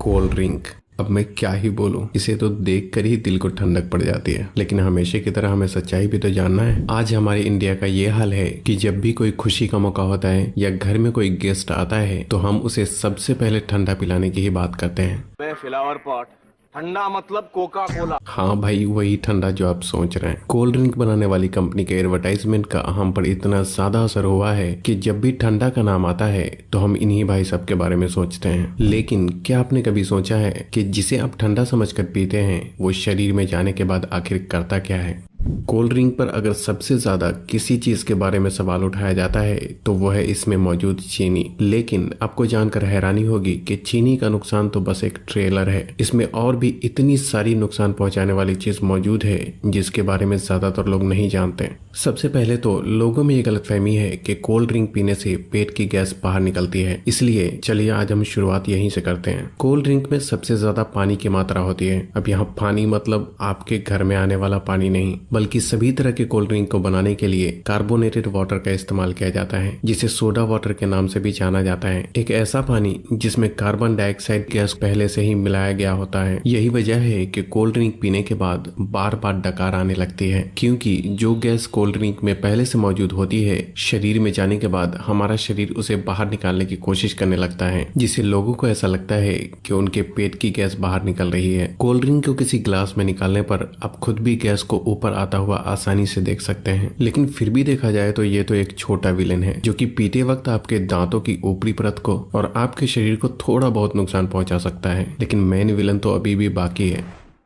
Cold drink. अब मैं क्या ही बोलूं, इसे तो देख कर ही दिल को ठंडक पड़ जाती है। लेकिन हमेशा की तरह हमें सच्चाई भी तो जानना है। आज हमारे इंडिया का ये हाल है कि जब भी कोई खुशी का मौका होता है या घर में कोई गेस्ट आता है तो हम उसे सबसे पहले ठंडा पिलाने की ही बात करते हैं। फ्लावर पॉट ठंडा मतलब कोका कोला। हाँ भाई, वही ठंडा जो आप सोच रहे हैं। कोल्ड ड्रिंक बनाने वाली कंपनी के एडवर्टाइजमेंट का हम पर इतना ज्यादा असर हुआ है कि जब भी ठंडा का नाम आता है तो हम इन्हीं भाई साहब के बारे में सोचते हैं। लेकिन क्या आपने कभी सोचा है कि जिसे आप ठंडा समझकर पीते हैं वो शरीर में जाने के बाद आखिर करता क्या है? कोल्ड ड्रिंक पर अगर सबसे ज्यादा किसी चीज के बारे में सवाल उठाया जाता है तो वो है इसमें मौजूद चीनी। लेकिन आपको जानकर हैरानी होगी कि चीनी का नुकसान तो बस एक ट्रेलर है। इसमें और भी इतनी सारी नुकसान पहुंचाने वाली चीज मौजूद है जिसके बारे में ज्यादातर लोग नहीं जानते। सबसे पहले तो लोगों में ये गलतफहमी है कि कोल्ड ड्रिंक पीने से पेट की गैस बाहर निकलती है। इसलिए चलिए आज हम शुरुआत यहीं से करते हैं। कोल्ड ड्रिंक में सबसे ज्यादा पानी की मात्रा होती है। अब यहाँ पानी मतलब आपके घर में आने वाला पानी नहीं, बल्कि सभी तरह के कोल्ड ड्रिंक को बनाने के लिए कार्बोनेटेड वाटर का इस्तेमाल किया जाता है, जिसे सोडा वाटर के नाम से भी जाना जाता है। एक ऐसा पानी जिसमें कार्बन डाइऑक्साइड गैस पहले से ही मिलाया गया होता है। यही वजह है कि कोल्ड ड्रिंक पीने के बाद बार बार डकार आने लगती है, क्योंकि जो गैस कोल्ड ड्रिंक में पहले से मौजूद होती है शरीर में जाने के बाद हमारा शरीर उसे बाहर निकालने की कोशिश करने लगता है, जिससे लोगों को ऐसा लगता है कि उनके पेट की गैस बाहर निकल रही है। कोल्ड ड्रिंक को किसी ग्लास में निकालने पर आप खुद भी गैस को ऊपर आता हुआ आसानी से देख सकते हैं। लेकिन फिर भी देखा जाए तो ये तो एक छोटा विलेन है जो कि पीते वक्त आपके दांतों की ऊपरी परत को और आपके शरीर को थोड़ा बहुत नुकसान पहुंचा सकता है। लेकिन मेन विलन तो अभी भी बाकी है।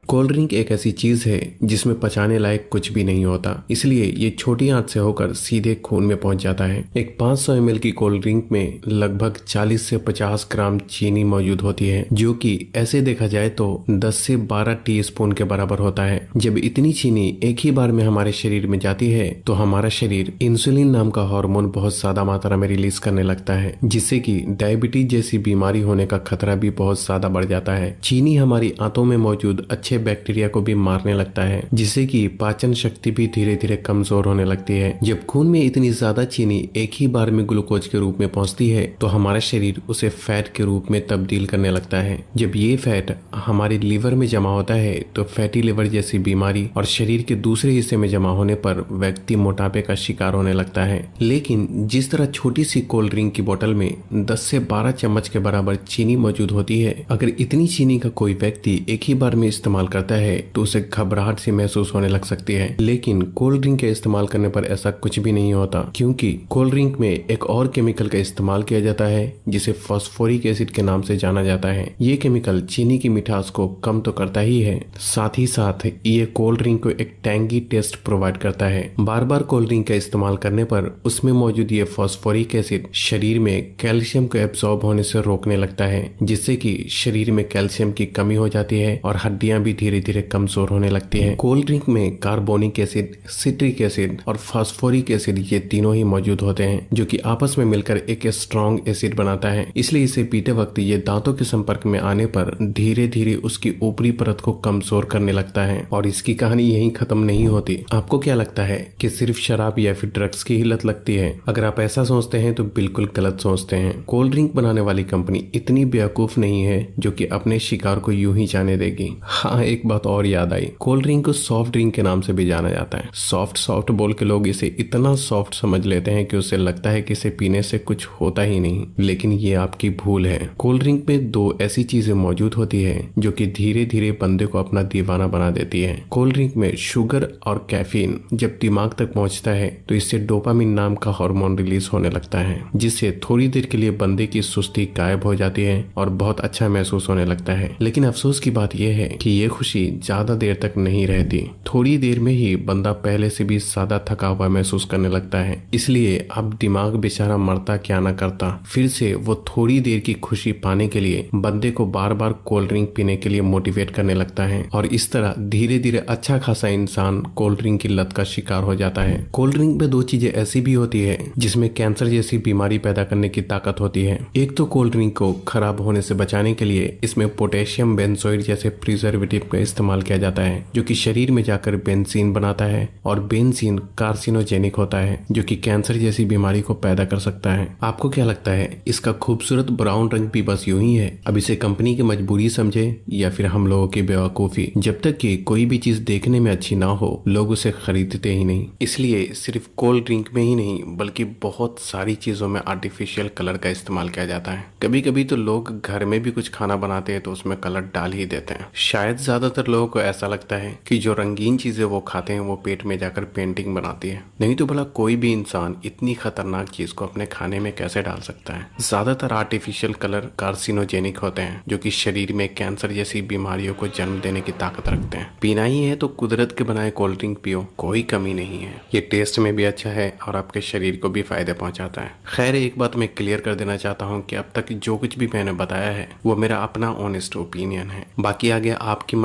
कोल्ड ड्रिंक एक ऐसी चीज है जिसमें पचाने लायक कुछ भी नहीं होता, इसलिए ये छोटी आंच से होकर सीधे खून में पहुंच जाता है। एक 500 ml की कोल्ड ड्रिंक में लगभग 40 से 50 ग्राम चीनी मौजूद होती है, जो कि ऐसे देखा जाए तो 10 से 12 टीस्पून के बराबर होता है। जब इतनी चीनी एक ही बार में हमारे शरीर में जाती है तो हमारा शरीर इंसुलिन नाम का हार्मोन बहुत ज्यादा मात्रा में रिलीज करने लगता है, जिससे कि डायबिटीज जैसी बीमारी होने का खतरा भी बहुत ज्यादा बढ़ जाता है। चीनी हमारी आंतों में मौजूद अच्छे बैक्टीरिया को भी मारने लगता है, जिससे कि पाचन शक्ति भी धीरे धीरे कमजोर होने लगती है। जब खून में इतनी ज्यादा चीनी एक ही बार में ग्लूकोज के रूप में पहुंचती है तो हमारा शरीर उसे फैट के रूप में तब्दील करने लगता है। जब ये फैट हमारे लीवर में जमा होता है तो फैटी लिवर जैसी बीमारी और शरीर के दूसरे हिस्से में जमा होने पर व्यक्ति मोटापे का शिकार होने लगता है। लेकिन जिस तरह छोटी सी कोल्ड ड्रिंक की बोतल में 10 से 12 चम्मच के बराबर चीनी मौजूद होती है, अगर इतनी चीनी का कोई व्यक्ति एक ही बार में इस्तेमाल करता है तो उसे घबराहट सी महसूस होने लग सकती है। लेकिन कोल्ड ड्रिंक के इस्तेमाल करने पर ऐसा कुछ भी नहीं होता, क्योंकि कोल्ड ड्रिंक में एक और केमिकल का इस्तेमाल किया जाता है जिसे फास्फोरिक एसिड के नाम से जाना जाता है। ये केमिकल चीनी की मिठास को कम तो करता ही है, साथ ही साथ ये कोल्ड ड्रिंक को एक टैंगी टेस्ट प्रोवाइड करता है। बार बार कोल्ड ड्रिंक का इस्तेमाल करने पर उसमें मौजूद ये फास्फोरिक एसिड शरीर में कैल्शियम को एब्सॉर्ब होने से रोकने लगता है, जिससे कि शरीर में कैल्शियम की कमी हो जाती है और हड्डियां भी धीरे धीरे कमजोर होने लगती हैं। कोल्ड ड्रिंक में कार्बोनिक एसिड, सिट्रिक एसिड और फास्फोरिक एसिड ये तीनों ही मौजूद होते हैं, जो कि आपस में मिलकर एक स्ट्रॉन्ग एसिड बनाता है। इसलिए इसे पीते वक्त ये दांतों के संपर्क में आने पर धीरे धीरे उसकी ऊपरी परत को कमजोर करने लगता है। और इसकी कहानी यहीं खत्म नहीं होती। आपको क्या लगता है कि सिर्फ शराब या फिर ड्रग्स की ही लत लगती है? अगर आप ऐसा सोचते हैं तो बिल्कुल गलत सोचते हैं। कोल्ड ड्रिंक बनाने वाली कंपनी इतनी बेवकूफ नहीं है जो कि अपने शिकार को यूं ही जाने देगी। हाँ, एक बात और याद आई, कोल्ड ड्रिंक को सॉफ्ट ड्रिंक के नाम से भी जाना जाता है। सॉफ्ट सॉफ्ट बोल के लोग इसे इतना सॉफ्ट समझ लेते हैं कि उसे लगता है कि इसे पीने से कुछ होता ही नहीं, लेकिन ये आपकी भूल है। कोल्ड ड्रिंक में दो ऐसी चीजें मौजूद होती है जो कि धीरे धीरे बंदे को अपना दीवाना बना देती है। कोल्ड ड्रिंक में शुगर और कैफीन जब दिमाग तक पहुंचता है तो इससे डोपामिन नाम का हार्मोन रिलीज होने लगता है, जिससे थोड़ी देर के लिए बंदे की सुस्ती गायब हो जाती है और बहुत अच्छा महसूस होने लगता है। लेकिन अफसोस की बात यह है कि ये खुशी ज्यादा देर तक नहीं रहती। थोड़ी देर में ही बंदा पहले से भी ज्यादा थका हुआ महसूस करने लगता है। इसलिए अब दिमाग बेचारा मरता क्या न करता, फिर से वो थोड़ी देर की खुशी पाने के लिए बंदे को बार बार कोल्ड ड्रिंक पीने के लिए मोटिवेट करने लगता है। और इस तरह धीरे धीरे अच्छा खासा इंसान कोल्ड ड्रिंक की लत का शिकार हो जाता है। कोल्ड ड्रिंक में दो चीजें ऐसी भी होती है जिसमें कैंसर जैसी बीमारी पैदा करने की ताकत होती है। एक तो कोल्ड ड्रिंक को खराब होने से बचाने के लिए इसमें पोटेशियम बेंजोइड जैसे प्रिजर्वेटिव एस्केप का इस्तेमाल किया जाता है जो कि शरीर में जाकर बेंजीन बनाता है और बेंजीन कार्सिनोजेनिक होता है जो कि कैंसर जैसी बीमारी को पैदा कर सकता है। आपको क्या लगता है इसका खूबसूरत ब्राउन रंग भी बस यूं ही है? अब इसे कंपनी की मजबूरी समझे या फिर हम लोगों की बेवकूफी? जब तक कि कोई भी चीज देखने में अच्छी ना हो लोग उसे खरीदते ही नहीं। इसलिए सिर्फ कोल्ड ड्रिंक में ही नहीं बल्कि बहुत सारी चीजों में आर्टिफिशियल कलर का इस्तेमाल किया जाता है। कभी कभी तो लोग घर में भी कुछ खाना बनाते हैं तो उसमें कलर डाल ही देते हैं। शायद ज्यादातर लोगों को ऐसा लगता है कि जो रंगीन चीजें वो खाते हैं वो पेट में जाकर पेंटिंग बनाती है। नहीं तो भला कोई भी इंसान इतनी खतरनाक चीज को अपने खाने में कैसे डाल सकता है? ज्यादातर आर्टिफिशियल कलर कार्सिनोजेनिक होते हैं जो कि शरीर में कैंसर जैसी बीमारियों को जन्म देने की ताकत रखते हैं। पीना ही है तो कुदरत के बनाए कोल्ड ड्रिंक पियो, कोई कमी नहीं है। ये टेस्ट में भी अच्छा है और आपके शरीर को भी फायदे पहुंचाता है। खैर एक बात मैं क्लियर कर देना चाहता हूँ कि अब तक जो कुछ भी मैंने बताया है वो मेरा अपना ऑनेस्ट ओपिनियन है। बाकी आगे आपकी